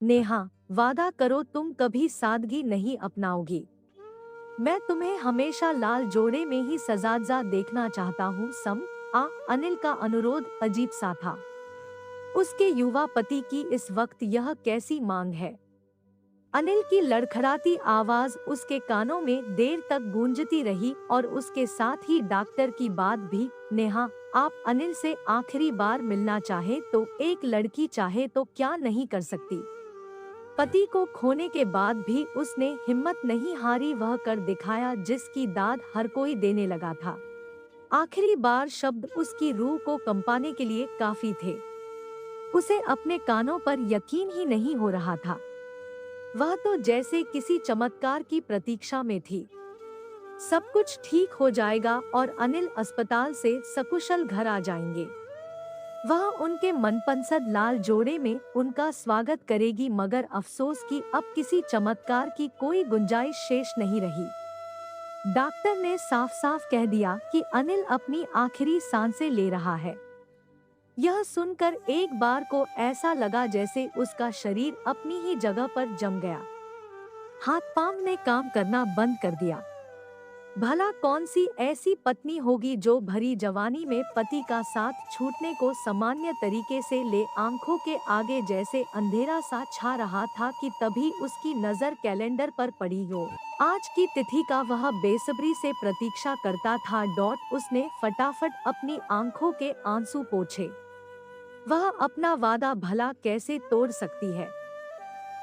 नेहा, वादा करो तुम कभी सादगी नहीं अपनाओगी। मैं तुम्हें हमेशा लाल जोड़े में ही सजाजा देखना चाहता हूँ। अनिल का अनुरोध अजीब सा था। उसके युवा पति की इस वक्त यह कैसी मांग है? अनिल की लड़खड़ाती आवाज उसके कानों में देर तक गूंजती रही और उसके साथ ही डॉक्टर की बात भी। नेहा, आप अनिल से आखिरी बार मिलना चाहे तो एक लड़की चाहे तो क्या नहीं कर सकती। पति को खोने के बाद भी उसने हिम्मत नहीं हारी, वह कर दिखाया जिसकी दाद हर कोई देने लगा था। आखिरी बार शब्द उसकी रूह को कंपाने के लिए काफी थे। उसे अपने कानों पर यकीन ही नहीं हो रहा था। वह तो जैसे किसी चमत्कार की प्रतीक्षा में थी। सब कुछ ठीक हो जाएगा और अनिल अस्पताल से सकुशल घर आ जाएंगे। वह उनके मनपसंद लाल जोड़े में उनका स्वागत करेगी, मगर अफसोस कि अब किसी चमत्कार की कोई गुंजाइश शेष नहीं रही। डॉक्टर ने साफ साफ कह दिया कि अनिल अपनी आखिरी सांसें ले रहा है। यह सुनकर एक बार को ऐसा लगा जैसे उसका शरीर अपनी ही जगह पर जम गया। हाथ पांव ने काम करना बंद कर दिया। भला कौन सी ऐसी पत्नी होगी जो भरी जवानी में पति का साथ छूटने को सामान्य तरीके से ले। आंखों के आगे जैसे अंधेरा सा छा रहा था कि तभी उसकी नजर कैलेंडर पर पड़ी हो। आज की तिथि का वह बेसब्री से प्रतीक्षा करता था। उसने फटाफट अपनी आंखों के आंसू पोंछे। वह अपना वादा भला कैसे तोड़ सकती है?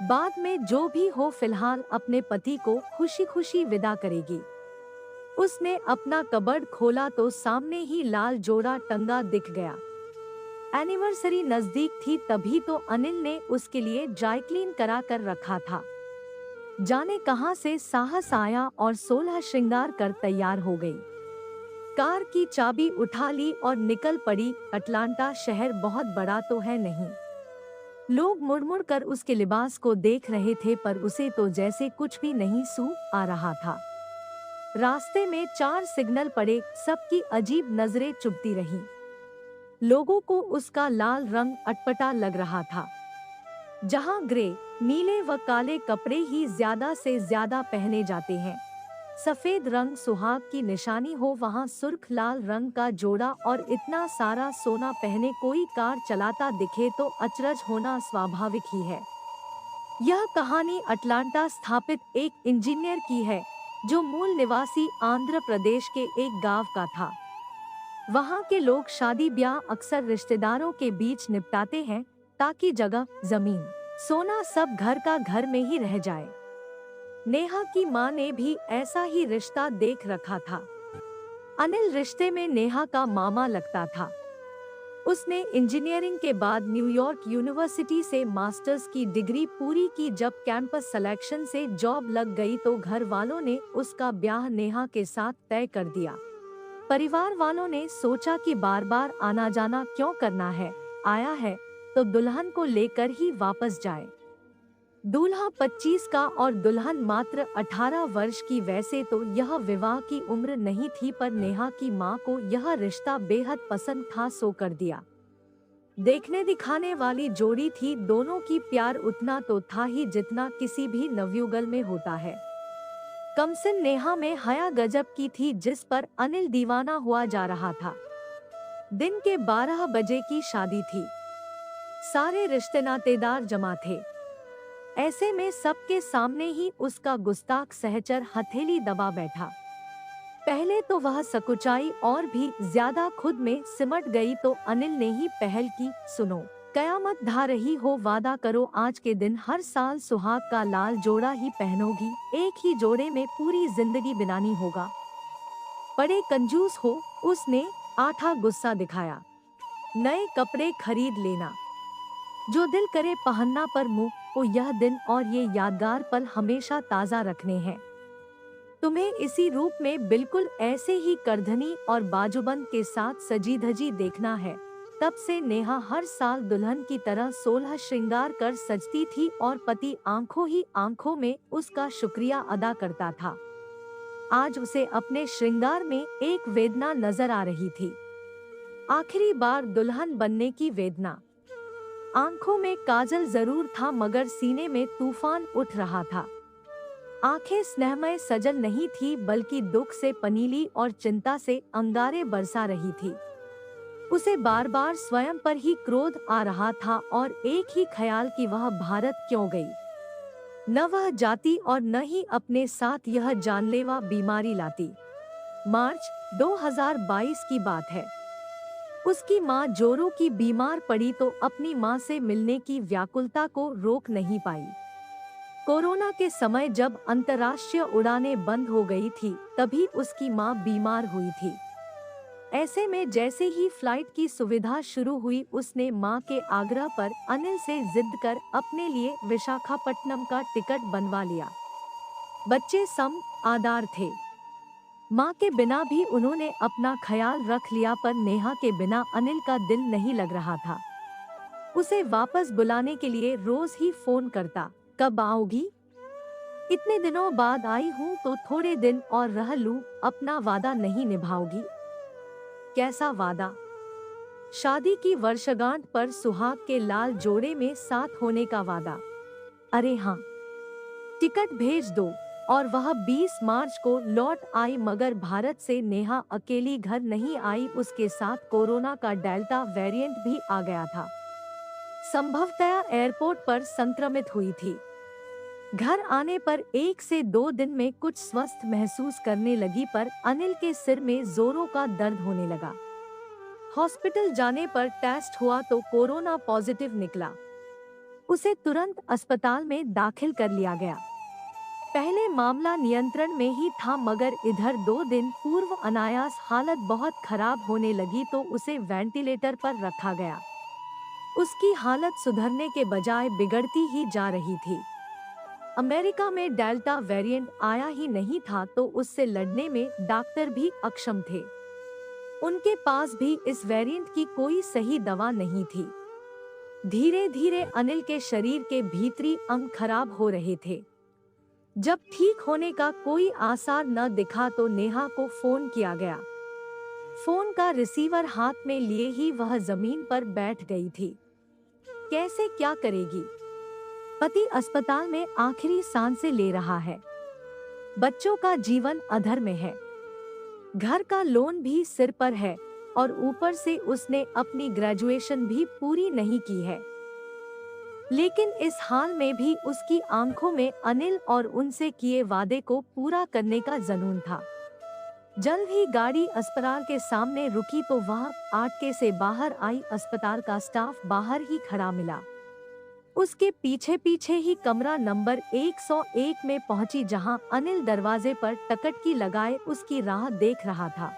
बाद में जो भी हो, फिलहाल अपने पति को खुशी खुशी विदा करेगी। उसने अपना कबर्ड खोला तो सामने ही लाल जोड़ा टंगा दिख गया। एनिवर्सरी नजदीक थी तभी तो अनिल ने उसके लिए ड्राई क्लीन करा कर रखा था। जाने कहां से साहस आया और 16 श्रृंगार कर तैयार हो गई। कार की चाबी उठा ली और निकल पड़ी। अटलांटा शहर बहुत बड़ा तो है नहीं। लोग मुड़-मुड़ कर उसके लिबास को देख रहे थे, पर उसे तो जैसे कुछ भी नहीं सूझ आ रहा था। रास्ते में 4 सिग्नल पड़े, सबकी अजीब नजरें चुभती रहीं। लोगों को उसका लाल रंग अटपटा लग रहा था। जहां ग्रे, नीले व काले कपड़े ही ज्यादा से ज्यादा पहने जाते हैं, सफेद रंग सुहाग की निशानी हो, वहां सुर्ख लाल रंग का जोड़ा और इतना सारा सोना पहने कोई कार चलाता दिखे तो अचरज होना स्वाभाविक ही है। यह कहानी अटलांटा स्थापित एक इंजीनियर की है जो मूल निवासी आंध्र प्रदेश के एक गांव का था। वहां के लोग शादी ब्याह अक्सर रिश्तेदारों के बीच निपटाते हैं ताकि जगह, जमीन, सोना सब घर का घर में ही रह जाए। नेहा की मां ने भी ऐसा ही रिश्ता देख रखा था। अनिल रिश्ते में नेहा का मामा लगता था। उसने इंजीनियरिंग के बाद न्यूयॉर्क यूनिवर्सिटी से मास्टर्स की डिग्री पूरी की। जब कैंपस सिलेक्शन से जॉब लग गई तो घर वालों ने उसका ब्याह नेहा के साथ तय कर दिया। परिवार वालों ने सोचा कि बार बार आना जाना क्यों करना है, आया है तो दुल्हन को लेकर ही वापस जाए। दूल्हा 25 का और दुल्हन मात्र 18 वर्ष की। वैसे तो यह विवाह की उम्र नहीं थी, पर नेहा की मां को यह रिश्ता बेहद पसंद था, सो कर दिया। देखने दिखाने वाली जोड़ी थी दोनों की। प्यार उतना तो था ही जितना किसी भी नवयुगल में होता है। कमसिन नेहा में हया गजब की थी जिस पर अनिल दीवाना हुआ जा रहा था। दिन के 12 बजे की शादी थी। सारे रिश्ते नातेदार जमा थे। ऐसे में सबके सामने ही उसका गुस्ताख सहचर हथेली दबा बैठा। पहले तो वह सकुचाई और भी ज्यादा खुद में सिमट गई तो अनिल ने ही पहल की। सुनो, कयामत ढा रही हो, वादा करो आज के दिन हर साल सुहाग का लाल जोड़ा ही पहनोगी। एक ही जोड़े में पूरी जिंदगी बितानी होगा। बड़े कंजूस हो, उसने आठा गुस्सा दिखाया। नए कपड़े खरीद लेना, जो दिल करे पहनना, पर मुंह को यह दिन और ये यादगार पल हमेशा ताज़ा रखने हैं। तुम्हें इसी रूप में बिल्कुल ऐसे ही करधनी और बाजूबंद के साथ सजी धजी देखना है। तब से नेहा हर साल दुल्हन की तरह 16 श्रृंगार कर सजती थी और पति आंखों ही आंखों में उसका शुक्रिया अदा करता था। आज उसे अपने श्रृंगार में एक वेदना नजर आ रही थी। आखिरी बार दुल्हन बनने की वेदना। आंखों में काजल जरूर था मगर सीने में तूफान उठ रहा था। आंखें स्नेहमय सजल नहीं थी बल्कि दुख से पनीली और चिंता से अंगारे बरसा रही थी। उसे बार बार स्वयं पर ही क्रोध आ रहा था और एक ही ख्याल कि वह भारत क्यों गई। न वह जाती और न ही अपने साथ यह जानलेवा बीमारी लाती। मार्च 2022 की बात है। उसकी माँ जोरों की बीमार पड़ी तो अपनी माँ से मिलने की व्याकुलता को रोक नहीं पाई। कोरोना के समय जब अंतर्राष्ट्रीय उड़ानें बंद हो गई थी तभी उसकी माँ बीमार हुई थी। ऐसे में जैसे ही फ्लाइट की सुविधा शुरू हुई उसने मां के आग्रह पर अनिल से जिद कर अपने लिए विशाखापट्टनम का टिकट बनवा लिया। बच्चे सम आधार थे। मां के बिना भी उन्होंने अपना ख्याल रख लिया पर नेहा के बिना अनिल का दिल नहीं लग रहा था। उसे वापस बुलाने के लिए रोज ही फोन करता, कब आओगी? इतने दिनों बाद आई हूँ तो थोड़े दिन और रह लूं, अपना वादा नहीं निभाओगी? कैसा वादा? शादी की वर्षगांठ पर सुहाग के लाल जोड़े में साथ होने का वादा। अरे हाँ, टिकट भेज दो। और वह 20 मार्च को लौट आई मगर भारत से नेहा अकेली घर नहीं आई, उसके साथ कोरोना का डेल्टा वेरिएंट भी आ गया था। संभवतः एयरपोर्ट पर संक्रमित हुई थी। घर आने पर 1 से 2 दिन में कुछ स्वस्थ महसूस करने लगी पर अनिल के सिर में जोरों का दर्द होने लगा। हॉस्पिटल जाने पर टेस्ट हुआ तो कोरोना पॉजिटिव निकला। उसे तुरंत अस्पताल में दाखिल कर लिया गया। पहले मामला नियंत्रण में ही था मगर इधर 2 दिन पूर्व अनायास हालत बहुत खराब होने लगी तो उसे वेंटिलेटर पर रखा गया। उसकी हालत सुधरने के बजाय बिगड़ती ही जा रही थी। अमेरिका में डेल्टा वेरिएंट आया ही नहीं था तो उससे लड़ने में डॉक्टर भी अक्षम थे। उनके पास भी इस वेरिएंट की कोई सही दवा नहीं थी। धीरे धीरे अनिल के शरीर के भीतरी अंग खराब हो रहे थे। जब ठीक होने का कोई आसार न दिखा तो नेहा को फोन किया गया। फोन का रिसीवर हाथ में लिए ही वह जमीन पर बैठ गई थी। कैसे क्या करेगी? पति अस्पताल में आखिरी सांसें ले रहा है। बच्चों का जीवन अधर में है। घर का लोन भी सिर पर है और ऊपर से उसने अपनी ग्रेजुएशन भी पूरी नहीं की है। लेकिन इस हाल में भी उसकी आंखों में अनिल और उनसे किए वादे को पूरा करने का जुनून था। जल्द ही गाड़ी अस्पताल के सामने रुकी तो वह आटके से बाहर आई। अस्पताल का स्टाफ बाहर ही खड़ा मिला। उसके पीछे पीछे ही कमरा नंबर 101 में पहुंची जहां अनिल दरवाजे पर टकटकी लगाए उसकी राह देख रहा था।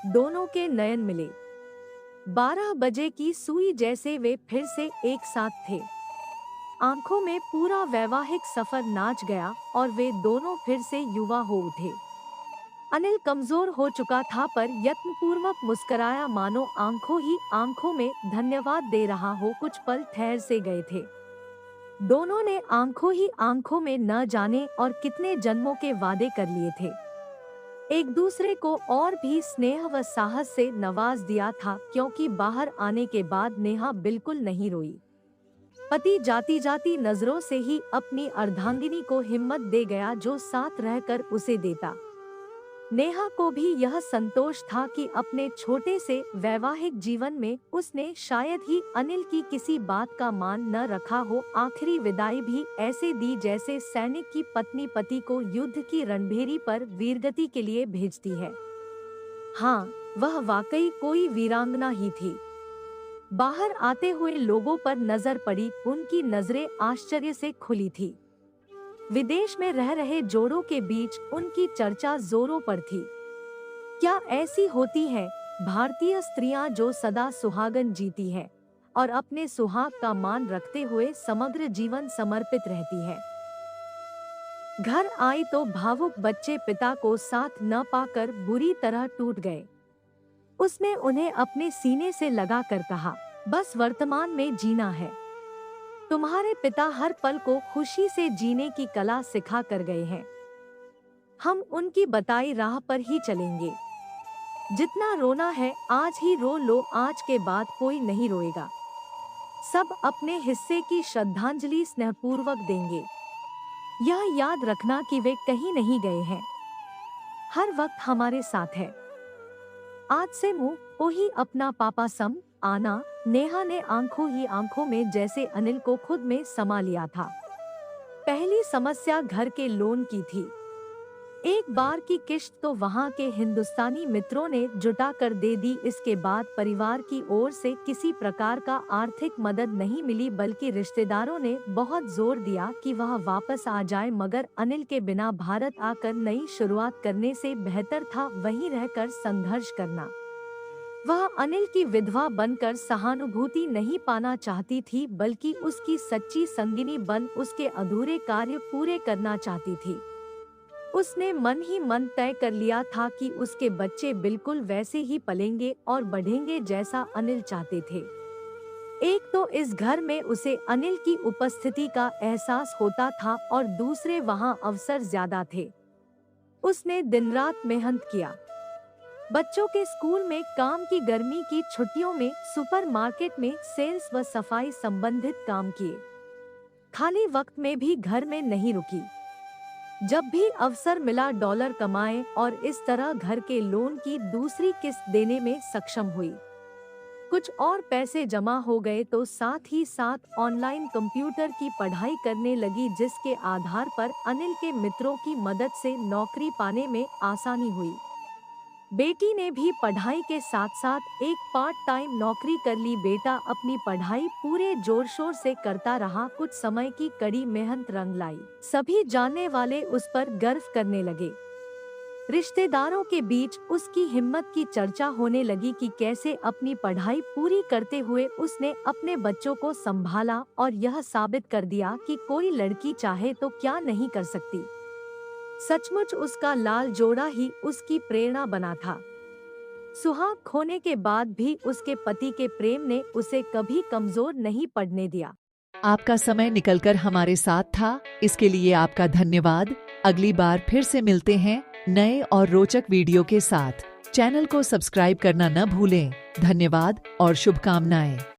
दोनों के नयन मिले। 12 बजे की सुई जैसे वे फिर से एक साथ थे। आंखों में पूरा वैवाहिक सफर नाच गया और वे दोनों फिर से युवा हो उठे। अनिल कमजोर हो चुका था पर यत्नपूर्वक मुस्कराया मानो आंखों ही आंखों में धन्यवाद दे रहा हो। कुछ पल ठहर से गए थे। दोनों ने आंखों ही आंखों में न जाने और कितने जन्मों के वादे कर लिए थे। एक दूसरे को और भी स्नेह व साहस से नवाज दिया था क्योंकि बाहर आने के बाद नेहा बिल्कुल नहीं रोई। पति जाती जाती नजरों से ही अपनी अर्धांगिनी को हिम्मत दे गया जो साथ रहकर उसे देता। नेहा को भी यह संतोष था कि अपने छोटे से वैवाहिक जीवन में उसने शायद ही अनिल की किसी बात का मान न रखा हो। आखिरी विदाई भी ऐसे दी जैसे सैनिक की पत्नी पति को युद्ध की रणभेरी पर वीरगति के लिए भेजती है। हाँ, वह वाकई कोई वीरांगना ही थी। बाहर आते हुए लोगों पर नजर पड़ी। उनकी नजरें आश्चर्य से खुली थी। विदेश में रह रहे जोड़ों के बीच उनकी चर्चा जोरों पर थी। क्या ऐसी होती हैं भारतीय स्त्रियां जो सदा सुहागन जीती हैं और अपने सुहाग का मान रखते हुए समग्र जीवन समर्पित रहती हैं। घर आई तो भावुक बच्चे पिता को साथ न पाकर बुरी तरह टूट गए। उसने उन्हें अपने सीने से लगा कर कहा, बस वर्तमान में जीना है। तुम्हारे पिता हर पल को खुशी से जीने की कला सिखा कर गए हैं। हम उनकी बताई राह पर ही चलेंगे। जितना रोना है आज ही रो लो, आज के बाद कोई नहीं रोएगा। सब अपने हिस्से की श्रद्धांजलि स्नेहपूर्वक देंगे। यह याद रखना कि वे कहीं नहीं गए हैं, हर वक्त हमारे साथ है। आज से मुंह को ही अपना पापा सम आना। नेहा ने आंखों ही आंखों में जैसे अनिल को खुद में समा लिया था। पहली समस्या घर के लोन की थी। एक बार की किश्त तो वहां के हिंदुस्तानी मित्रों ने जुटा कर दे दी। इसके बाद परिवार की ओर से किसी प्रकार का आर्थिक मदद नहीं मिली, बल्कि रिश्तेदारों ने बहुत जोर दिया कि वह वापस आ जाए, मगर अनिल के बिना भारत आकर नई शुरुआत करने से बेहतर था वहीं रहकर संघर्ष करना। वह अनिल की विधवा बनकर सहानुभूति नहीं पाना चाहती थी, बल्कि उसकी सच्ची संगिनी बन उसके अधूरे कार्य पूरे करना चाहती थी। उसने मन ही मन तय कर लिया था कि उसके बच्चे बिल्कुल वैसे ही पलेंगे और बढ़ेंगे जैसा अनिल चाहते थे। एक तो इस घर में उसे अनिल की उपस्थिति का एहसास होता था और दूसरे वहां अवसर ज्यादा थे। उसने दिन रात मेहनत किया। बच्चों के स्कूल में काम की, गर्मी की छुट्टियों में सुपरमार्केट में सेल्स व सफाई संबंधित काम किए। खाली वक्त में भी घर में नहीं रुकी। जब भी अवसर मिला डॉलर कमाए और इस तरह घर के लोन की दूसरी किस्त देने में सक्षम हुई। कुछ और पैसे जमा हो गए तो साथ ही साथ ऑनलाइन कंप्यूटर की पढ़ाई करने लगी, जिसके आधार पर अनिल के मित्रों की मदद से नौकरी पाने में आसानी हुई। बेटी ने भी पढ़ाई के साथ साथ एक पार्ट टाइम नौकरी कर ली। बेटा अपनी पढ़ाई पूरे जोर शोर से करता रहा। कुछ समय की कड़ी मेहनत रंग लाई। सभी जानने वाले उस पर गर्व करने लगे। रिश्तेदारों के बीच उसकी हिम्मत की चर्चा होने लगी कि कैसे अपनी पढ़ाई पूरी करते हुए उसने अपने बच्चों को संभाला और यह साबित कर दिया कि कोई लड़की चाहे तो क्या नहीं कर सकती। सचमुच उसका लाल जोड़ा ही उसकी प्रेरणा बना था। सुहाग खोने के बाद भी उसके पति के प्रेम ने उसे कभी कमजोर नहीं पड़ने दिया। आपका समय निकलकर हमारे साथ था, इसके लिए आपका धन्यवाद। अगली बार फिर से मिलते हैं नए और रोचक वीडियो के साथ। चैनल को सब्सक्राइब करना न भूलें। धन्यवाद और शुभकामनाएं।